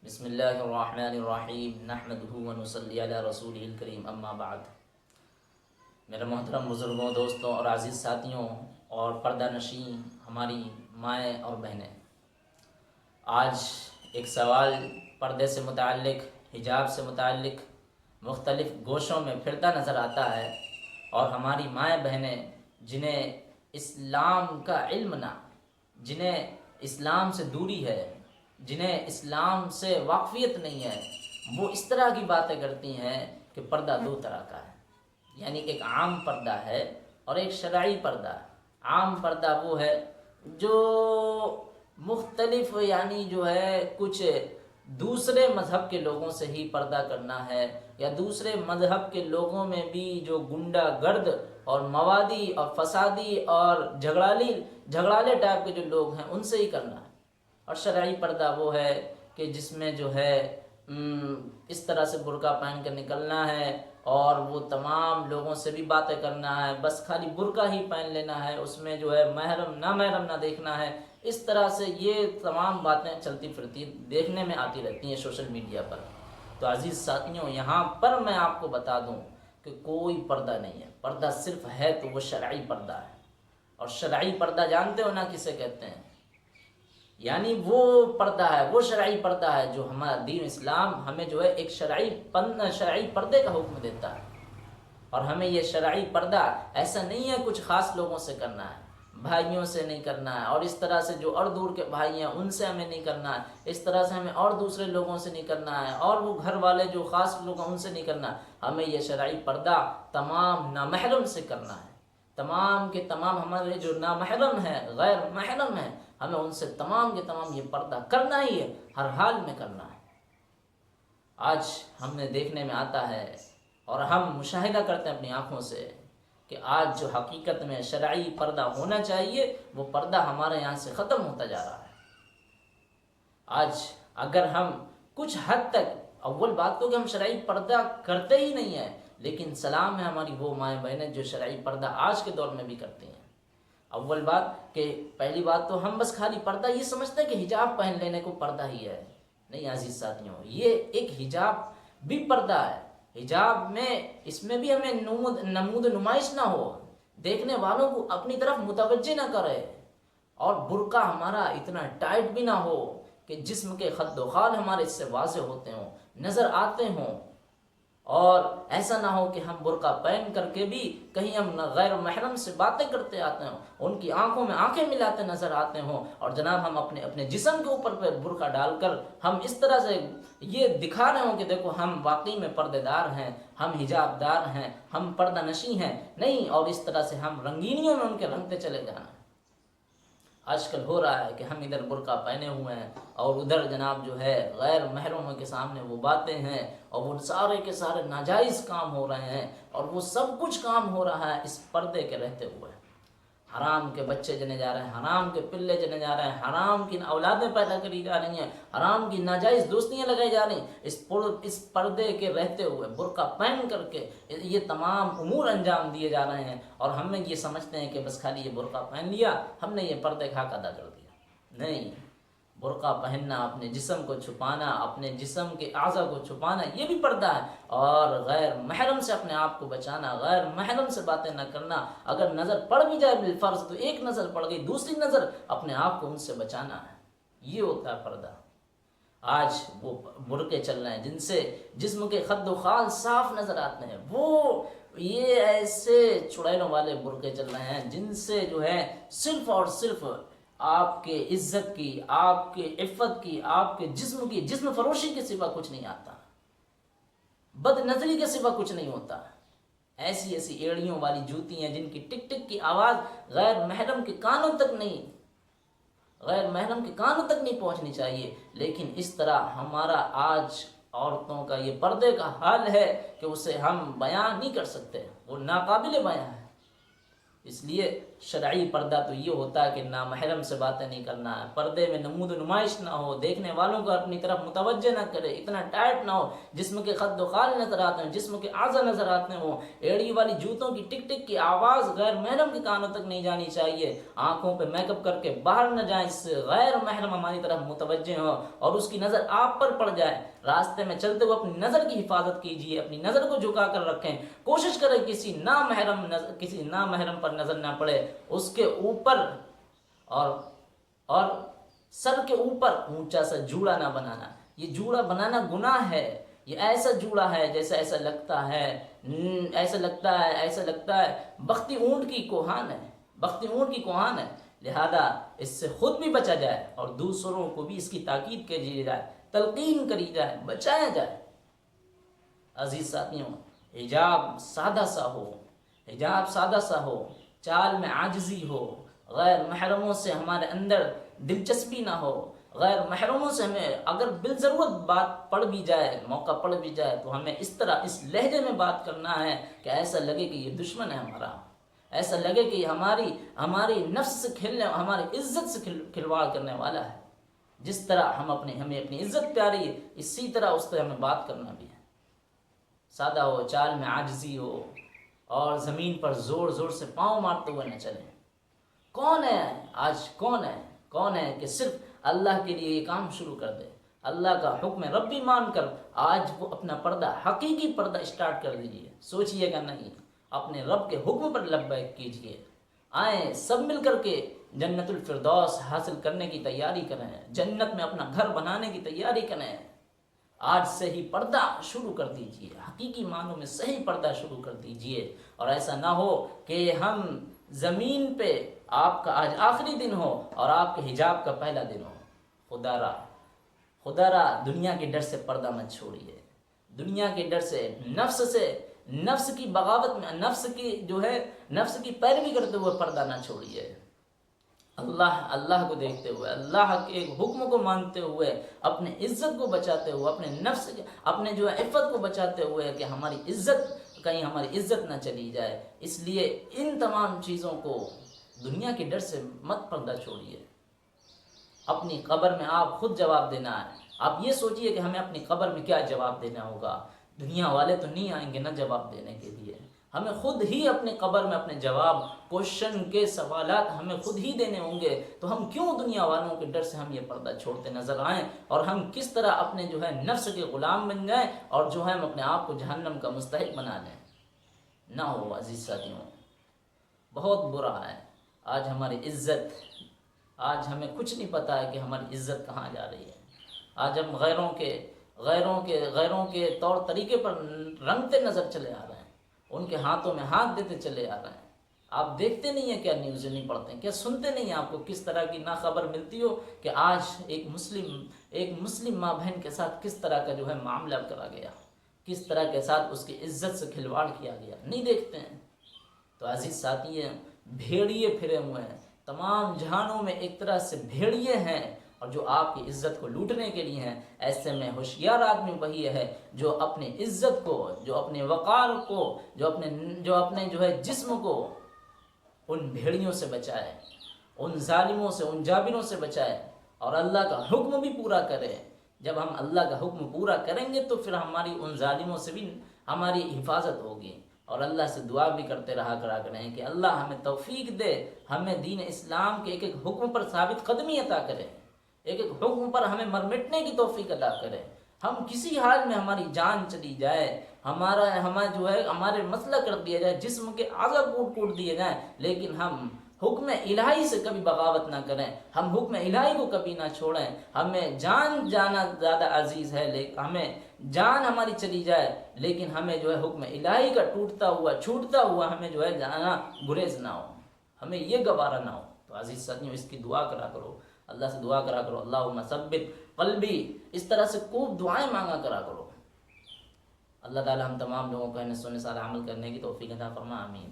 بسم اللہ الرحمن الرحیم نحمدہ ونصلی علی رسولہ الکریم اما بعد۔ میرے محترم بزرگوں، دوستوں اور عزیز ساتھیوں اور پردہ نشین ہماری مائیں اور بہنیں، آج ایک سوال پردے سے متعلق، حجاب سے متعلق مختلف گوشوں میں پھرتا نظر آتا ہے، اور ہماری مائیں بہنیں جنہیں اسلام کا علم نہ، جنہیں اسلام سے دوری ہے، جنہیں اسلام سے واقفیت نہیں ہے، وہ اس طرح کی باتیں کرتی ہیں کہ پردہ دو طرح کا ہے، یعنی ایک عام پردہ ہے اور ایک شرعی پردہ ہے۔ عام پردہ وہ ہے جو مختلف یعنی جو ہے کچھ دوسرے مذہب کے لوگوں سے ہی پردہ کرنا ہے، یا دوسرے مذہب کے لوگوں میں بھی جو گنڈا گرد اور موادی اور فسادی اور جھگڑالے ٹائپ کے جو لوگ ہیں ان سے ہی کرنا ہے۔ اور شرعی پردہ وہ ہے کہ جس میں جو ہے اس طرح سے برقع پہن کر نکلنا ہے، اور وہ تمام لوگوں سے بھی باتیں کرنا ہے، بس خالی برقع ہی پہن لینا ہے، اس میں جو ہے محرم نہ دیکھنا ہے۔ اس طرح سے یہ تمام باتیں چلتی پھرتی دیکھنے میں آتی رہتی ہیں سوشل میڈیا پر۔ تو عزیز ساتھیوں، یہاں پر میں آپ کو بتا دوں کہ کوئی پردہ نہیں ہے، پردہ صرف ہے تو وہ شرعی پردہ ہے۔ اور شرعی پردہ جانتے ہو نا کسے کہتے ہیں؟ یعنی وہ پردہ ہے، وہ شرعی پردہ ہے جو ہمارا دین اسلام ہمیں جو ہے ایک شرعی پردے کا حکم دیتا ہے۔ اور ہمیں یہ شرعی پردہ ایسا نہیں ہے کچھ خاص لوگوں سے کرنا ہے، بھائیوں سے نہیں کرنا ہے، اور اس طرح سے جو اور دور کے بھائی ہیں ان سے ہمیں نہیں کرنا ہے، اس طرح سے ہمیں اور دوسرے لوگوں سے نہیں کرنا ہے، اور وہ گھر والے جو خاص لوگ ہیں ان سے نہیں کرنا ہے۔ ہمیں یہ شرعی پردہ تمام نامحرم سے کرنا ہے۔ تمام کے تمام ہمارے جو نامحرم ہیں، غیر محرم ہیں، ہمیں ان سے تمام کے تمام یہ پردہ کرنا ہی ہے، ہر حال میں کرنا ہے۔ آج ہمیں دیکھنے میں آتا ہے اور ہم مشاہدہ کرتے ہیں اپنی آنکھوں سے کہ آج جو حقیقت میں شرعی پردہ ہونا چاہیے وہ پردہ ہمارے یہاں سے ختم ہوتا جا رہا ہے۔ آج اگر ہم کچھ حد تک، اول بات تو کہ ہم شرعی پردہ کرتے ہی نہیں ہیں، لیکن سلام ہے ہماری وہ مائیں بہنیں جو شرعی پردہ آج کے دور میں بھی کرتی ہیں۔ اول بات کہ پہلی بات تو ہم بس خالی پردہ یہ سمجھتے ہیں کہ حجاب پہن لینے کو پردہ ہی ہے۔ نہیں عزیز ساتھیوں، یہ ایک حجاب بھی پردہ ہے۔ حجاب میں اس میں بھی ہمیں نمود نمائش نہ ہو، دیکھنے والوں کو اپنی طرف متوجہ نہ کرے، اور برقع ہمارا اتنا ٹائٹ بھی نہ ہو کہ جسم کے خد و خال ہمارے اس سے واضح ہوتے ہوں، نظر آتے ہوں۔ اور ایسا نہ ہو کہ ہم برقع پہن کر کے بھی کہیں ہم غیر محرم سے باتیں کرتے آتے ہوں، ان کی آنکھوں میں آنکھیں ملاتے نظر آتے ہوں، اور جناب ہم اپنے جسم کے اوپر پہ برقع ڈال کر ہم اس طرح سے یہ دکھا رہے ہوں کہ دیکھو ہم واقعی میں پردے دار ہیں، ہم حجاب دار ہیں، ہم پردہ نشیں ہیں۔ نہیں، اور اس طرح سے ہم رنگینیوں میں ان کے رنگتے چلے جانا۔ آج کل ہو رہا ہے کہ ہم ادھر برقع پہنے ہوئے ہیں اور ادھر جناب جو ہے غیر محرموں کے سامنے وہ باتیں ہیں، اور وہ سارے کے سارے ناجائز کام ہو رہے ہیں، اور وہ سب کچھ کام ہو رہا ہے اس پردے کے رہتے ہوئے۔ حرام کے بچے جنے جا رہے ہیں، حرام کے پلے جنے جا رہے ہیں، حرام کی اولادیں پیدا کری جا رہی ہیں، حرام کی ناجائز دوستیاں لگائی جا رہی ہیں، اس پردے کے رہتے ہوئے برقع پہن کر کے یہ تمام امور انجام دیے جا رہے ہیں، اور ہم یہ سمجھتے ہیں کہ بس خالی یہ برقع پہن لیا ہم نے یہ پردے کا حق ادا کر دیا۔ نہیں، برقع پہننا، اپنے جسم کو چھپانا، اپنے جسم کے اعضاء کو چھپانا، یہ بھی پردہ ہے۔ اور غیر محرم سے اپنے آپ کو بچانا، غیر محرم سے باتیں نہ کرنا، اگر نظر پڑ بھی جائے بالفرض تو ایک نظر پڑ گئی، دوسری نظر اپنے آپ کو ان سے بچانا ہے، یہ ہوتا ہے پردہ۔ آج وہ برقعے چل رہے ہیں جن سے جسم کے خد و خال صاف نظر آتے ہیں، وہ یہ ایسے چڑیلوں والے برقعے چل رہے ہیں جن سے جو ہے صرف اور صرف آپ کے عزت کی، آپ کے عفت کی، آپ کے جسم فروشی کے سوا کچھ نہیں آتا، بد نظری کے سوا کچھ نہیں ہوتا۔ ایسی ایڑیوں والی جوتی ہیں جن کی ٹک ٹک کی آواز غیر محرم کے کانوں تک نہیں پہنچنی چاہیے، لیکن اس طرح ہمارا آج عورتوں کا یہ پردے کا حال ہے کہ اسے ہم بیان نہیں کر سکتے، وہ ناقابل بیان ہے۔ اس لیے شرعی پردہ تو یہ ہوتا ہے کہ نامحرم سے باتیں نہیں کرنا ہے، پردے میں نمود و نمائش نہ ہو، دیکھنے والوں کو اپنی طرف متوجہ نہ کرے، اتنا ٹائٹ نہ ہو، جسم کے خد و خال نظر آتے ہیں، جسم کے اعضاء نظر آتے ہیں، وہ ایڑی والی جوتوں کی ٹک ٹک کی آواز غیر محرم کے کانوں تک نہیں جانی چاہیے، آنکھوں پہ میک اپ کر کے باہر نہ جائیں، اس سے غیر محرم ہماری طرف متوجہ ہو اور اس کی نظر آپ پر پڑ جائے، راستے میں چلتے ہوئے اپنی نظر کی حفاظت کیجیے، اپنی نظر کو جھکا کر رکھیں، کوشش کریں کسی نامحرم پر نظر نہ پڑے، اس کے اوپر اور سر کے اوپر اونچا سا جوڑا نہ بنانا، یہ جوڑا بنانا گناہ ہے، یہ ایسا جوڑا ہے جیسا ایسا لگتا ہے بختی اونٹ کی کوہان ہے، لہذا اس سے خود بھی بچا جائے اور دوسروں کو بھی اس کی تاکید کی جائے، تلقین کری جائے، بچایا جائے۔ عزیز ساتھیوں، حجاب سادہ سا ہو، چال میں عاجزی ہو، غیر محرموں سے ہمارے اندر دلچسپی نہ ہو، غیر محرموں سے ہمیں اگر بالضرورت بات پڑ بھی جائے، موقع پڑ بھی جائے تو ہمیں اس طرح اس لہجے میں بات کرنا ہے کہ ایسا لگے کہ یہ دشمن ہے ہمارا، ایسا لگے کہ ہماری نفس سے کھیلنے، ہماری عزت سے کھلواڑ کرنے والا ہے۔ جس طرح ہمیں اپنی عزت پیاری ہے، اسی طرح اس طرح ہمیں بات کرنا بھی ہے۔ سادہ ہو، چال میں عاجزی ہو اور زمین پر زور زور سے پاؤں مارتے ہوئے نہ چلیں۔ کون ہے کہ صرف اللہ کے لیے یہ کام شروع کر دے، اللہ کا حکم ربی مان کر آج وہ اپنا پردہ، حقیقی پردہ اسٹارٹ کر دیجئے۔ سوچئے گا نہیں، اپنے رب کے حکم پر لبیک کیجئے، آئیں سب مل کر کے جنت الفردوس حاصل کرنے کی تیاری کریں، جنت میں اپنا گھر بنانے کی تیاری کریں۔ آج سے ہی پردہ شروع کر دیجئے، حقیقی معنوں میں صحیح پردہ شروع کر دیجئے، اور ایسا نہ ہو کہ ہم زمین پہ آپ کا آج آخری دن ہو اور آپ کے حجاب کا پہلا دن ہو۔ خدا را دنیا کے ڈر سے پردہ مت چھوڑیے، دنیا کے ڈر سے، نفس کی بغاوت میں، نفس کی پیروی کرتے ہوئے پردہ نہ چھوڑیے۔ اللہ کو دیکھتے ہوئے، اللہ کے حکم کو مانتے ہوئے، اپنے عزت کو بچاتے ہوئے، اپنے عفت کو بچاتے ہوئے کہ کہیں ہماری عزت نہ چلی جائے۔ اس لیے ان تمام چیزوں کو، دنیا کے ڈر سے مت پردہ چھوڑیے۔ اپنی قبر میں آپ خود جواب دینا ہے، آپ یہ سوچئے کہ ہمیں اپنی قبر میں کیا جواب دینا ہوگا، دنیا والے تو نہیں آئیں گے نہ جواب دینے کے لیے، ہمیں خود ہی اپنے قبر میں اپنے جواب، کوشچن کے سوالات ہمیں خود ہی دینے ہوں گے، تو ہم کیوں دنیا والوں کے ڈر سے ہم یہ پردہ چھوڑتے نظر آئیں، اور ہم کس طرح اپنے نفس کے غلام بن جائیں اور ہم اپنے آپ کو جہنم کا مستحق بنا لیں۔ نہ ہو عزیز ساتھیوں، بہت برا ہے آج ہماری عزت، آج ہمیں کچھ نہیں پتا ہے کہ ہماری عزت کہاں جا رہی ہے۔ آج ہم غیروں کے طور طریقے پر رنگتے نظر چلے آ رہے ہیں، ان کے ہاتھوں میں ہاتھ دیتے چلے آ رہے ہیں۔ آپ دیکھتے نہیں ہیں کیا، نیوزیں نہیں پڑھتے ہیں کیا، سنتے نہیں ہیں آپ کو کس طرح کی نہ خبر ملتی ہو کہ آج ایک مسلم ماں بہن کے ساتھ کس طرح کا معاملہ کرا گیا، کس طرح کے ساتھ اس کی عزت سے کھلواڑ کیا گیا، نہیں دیکھتے ہیں۔ تو عزیز ساتھی ہیں، بھیڑیے پھرے ہوئے ہیں، تمام جہانوں میں ایک طرح سے بھیڑیے ہیں، اور جو آپ کی عزت کو لوٹنے کے لیے ہیں۔ ایسے میں ہوشیار آدمی وہی ہے جو اپنی عزت کو، جو اپنے وقار کو، جو اپنے جسم کو ان بھیڑیوں سے بچائے، ان ظالموں سے، ان جابروں سے بچائے، اور اللہ کا حکم بھی پورا کرے۔ جب ہم اللہ کا حکم پورا کریں گے تو پھر ہماری ان ظالموں سے بھی ہماری حفاظت ہوگی، اور اللہ سے دعا بھی کرتے کرا کریں کہ اللہ ہمیں توفیق دے، ہمیں دین اسلام کے ایک ایک حکم پر ثابت قدمی عطا کرے، ایک ایک حکم پر ہمیں مرمٹنے کی توفیق عطا کرے۔ ہم کسی حال میں ہماری جان چلی جائے، ہمارے مسئلہ کر دیا جائے، جسم کے اعضاء کوٹ دیے جائیں، لیکن ہم حکم الہی سے کبھی بغاوت نہ کریں، ہم حکم الہی کو کبھی نہ چھوڑیں۔ ہمیں جان جانا زیادہ عزیز ہے، لیکن ہمیں جان ہماری چلی جائے لیکن ہمیں حکم الہی کا چھوٹتا ہوا ہمیں جانا گریز نہ ہو، ہمیں یہ گوارا نہ ہو۔ تو عزیز ساتھیوں، اس کی دعا کرا کرو، اللہ سے دعا کرا کرو، اللہم ثبت قلبی، اس طرح سے خوب دعائیں مانگا کرا کرو۔ اللہ تعالی ہم تمام لوگوں کو سننے سارا عمل کرنے کی توفیق عطا فرما، آمین۔